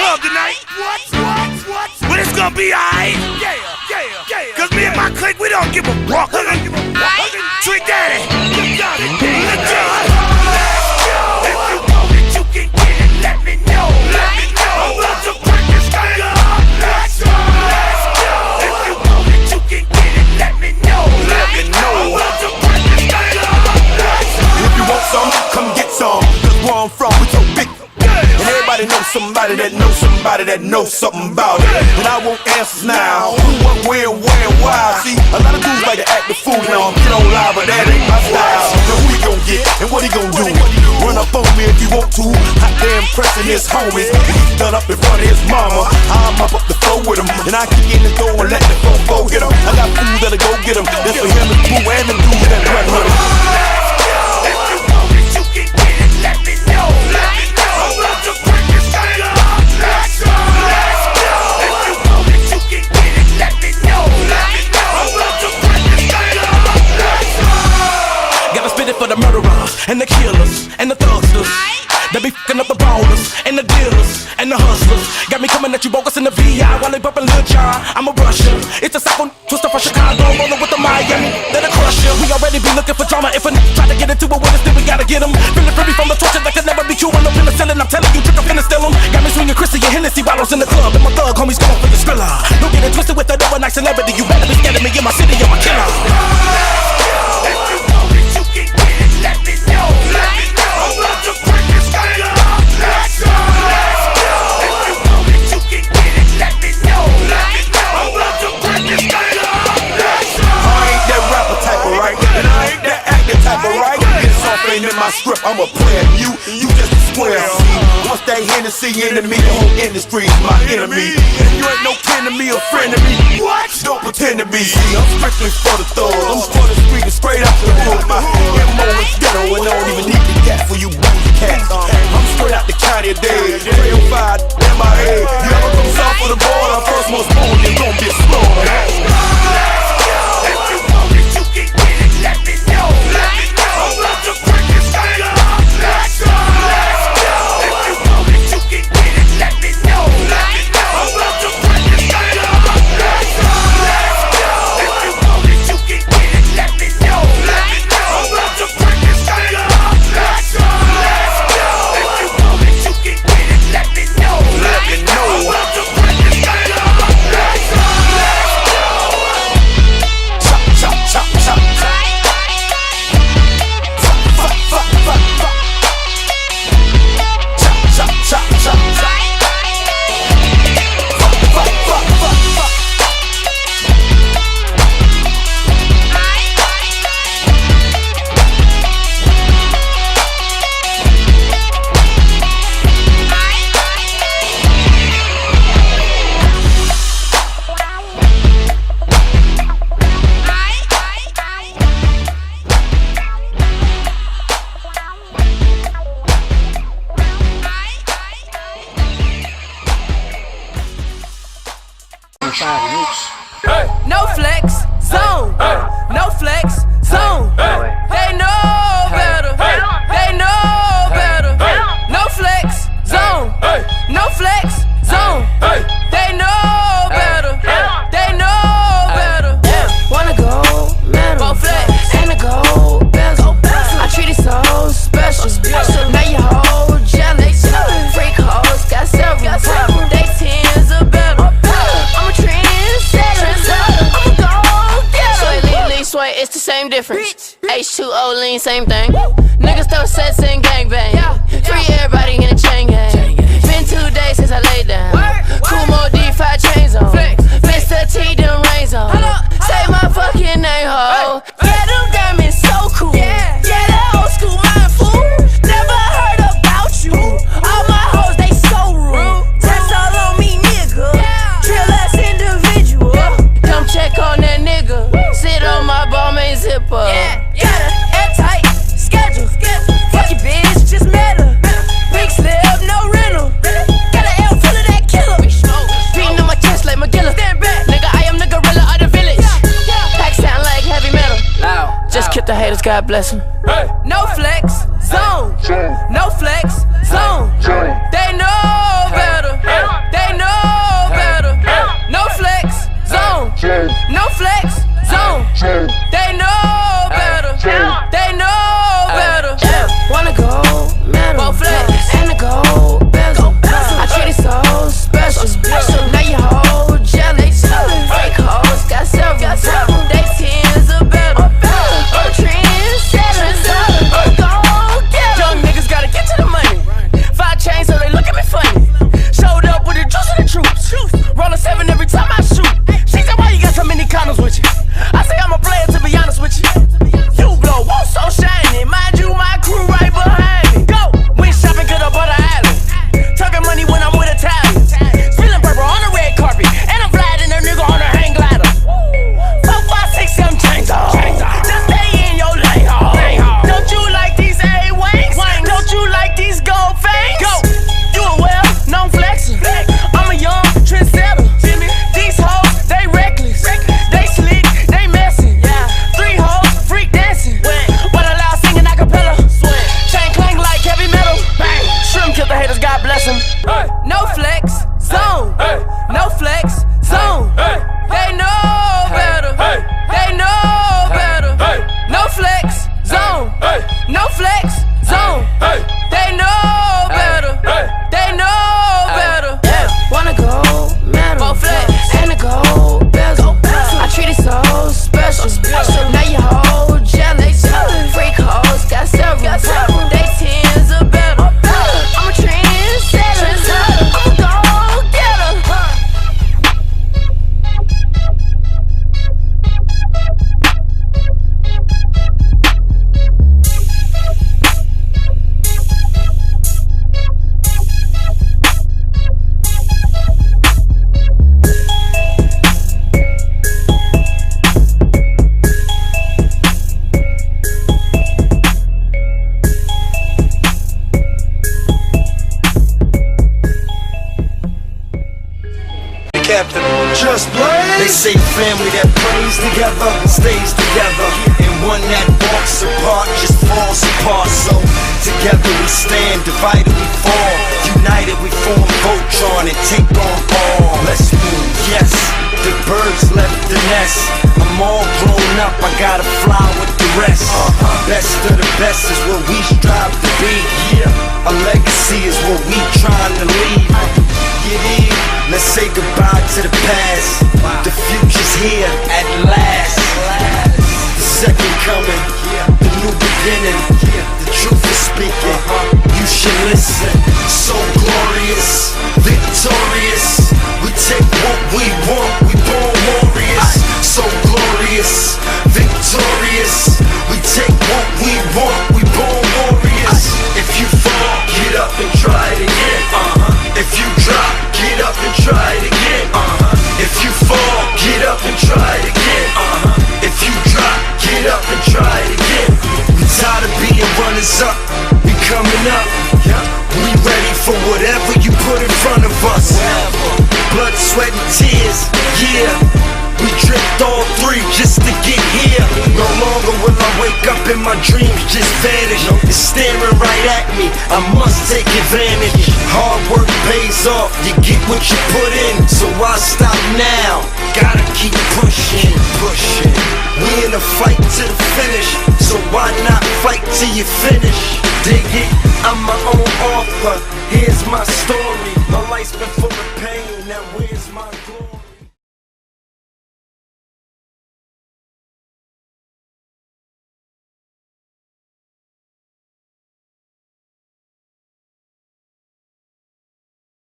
club tonight. What? But it's gonna be alright. Yeah. Cause me and my clique, we don't give a fuck. Trick Daddy. Let's go. If you know that you can get it, let me know. I'm about to break this thing up. Let's go. If you know that you can get it, let me know. I'm about to break this thing up. If you want some, come get some. Cause where I'm from, we so big. And everybody knows somebody that knows somebody that knows something about it. And I want answers now. Who, what, where, and why? See, a lot of dudes like to act the fool now. Get on live, but that ain't my style. So who he gon' get and what he gon' do? Run up on me if you want to. Hot damn pressing his homies. He's done up in front of his mama. I'm up the floor with him. And I kick in the door and let the phone get him. I got fools that'll go get him. That's for him and Pooh and the dudes that run with him. If you know that you can get it, let me know. I'm about to break this thing up. Let's go. If you know that you can get it, let me know. I'm about to break this thing up. Let's go. Gotta spit it for the murderers and the killers and the thugsters. They be fucking up the ballers and the dealers and the hustlers. Got me coming at you bogus in the VI while they bumpin' Lil Jon. I'm a Russia. It's a cycle twister from Chicago, rollin' with the Miami. They're the crusher. We already be looking for drama. If a try to get into it with us, then we gotta get them. Feelin' free from the torture that could never be cured. No penicillin. I'm telling you, trick, I'm finna steal them. Got me swinging Chrissy and Hennessy bottles in the club, and my thug homies going for the Skrilla. Don't get it twisted with that overnight celebrity. You better be scared of me in my city. I'm a killer. If you know that you can get it, let me know. I'm about to break this thing up. Let's go. If you know that you can get it, let me know. I'm about to break this thing up. Let's go. I ain't that rapper type of right, and I ain't that acting type of right. This off ain't in my script, I'm a player. You just a square. See, once that Hennessy into me, the whole industry's my enemy. And you ain't no kin to me or friend to me. What? Don't pretend to be. See, I'm strictly for the thug. I'm for the street and straight out the hood. My MO is ghetto and I don't even need the gap for you booty cats. I'm straight out the county of Dade. 305 MIA. You ever come south of the border? First most born, you're gonna be explored. If you know that you can get it, let me know. I'm about to break this thing up. Let's go. If you know that you can get it, let me know. I'm about to break this thing up. Let's go. If you know that you can get it, let me know. I'm about to break this thing up. Let's go. If you know that you can get it, let me know. I'm about to break this thing up. Let's go. Chop, chop, chop, chop. Fuck, fuck, fuck, fuck. Chop, chop, chop, chop, chop. Fuck, fuck, fuck, fuck, fuck. No flex zone. No flex zone. They know better. They know better. No flex zone. No flex zone. They know better. They know better. Wanna go metal and a gold bezel. I treat it so special. Now you hold jealous. Freak hoes got several. They tens are better. I'm a trendsetter. I'm a gold getter. Lean, sway, it's the same difference. H2O lean, same thing. Niggas throw sets and gangbang. Free everybody in a chain gang. Been 2 days since I laid down. Kumo D5 chains on. Mr. T them rains on. Say my fucking name, ho. Yeah, them diamonds so cool. Yeah, that old school mind fool. Never heard about you. All my hoes, they so rude. Text all on me, nigga. Drill ass individual. Come check on that nigga. Sit on my ball, main zipper. Got a airtight schedule. Fuck your bitch, just met her. Big slip, no rental. Got an L full of that killer. Beating on my chest like McGilla. Nigga, I am the gorilla of the village. Pack sound like heavy metal. Just kill the haters, God bless them. No flex zone. No flex zone. They know better. flex zone. No flex zone. They know better. They know better. Wanna go metal and a gold bezel. I treat it so special. Now you hold jealous. Freak hoes got several. They tens are better. I'm a trendsetter. I'm a go-getter. Captain, just blaze. They say family that prays together stays together, and one that walks apart just falls apart. So together we stand, divided we fall, united we form Voltron and take on all. Let's move, yes. The birds left the nest. I'm all grown up, I gotta fly with the rest. Best of the best is what we strive to be. Yeah, a legacy is what we trying to leave. Let's say goodbye to the past. The future's here at last. The second coming, the new beginning. The truth is speaking, you should listen. So glorious, victorious. We take what we want, we born warriors. So glorious, victorious. We take what we want, we born warriors. If you fall, get up and try it again. If you drop, get up and try it again. If you fall, get up and try it again. If you drop, get up and try it again. We tired of being runners up, we coming up. We ready for whatever you put in front of us. Blood, sweat, and tears, yeah. We dripped all three just to get here. No longer will I wake up and my dreams just vanish. It's staring right at me, I must take advantage. Hard work pays off, you get what you put in. So why stop now? Gotta keep pushing, pushing. We in a fight to the finish, so why not fight till you finish? Dig it, I'm my own author, here's my story. My life's been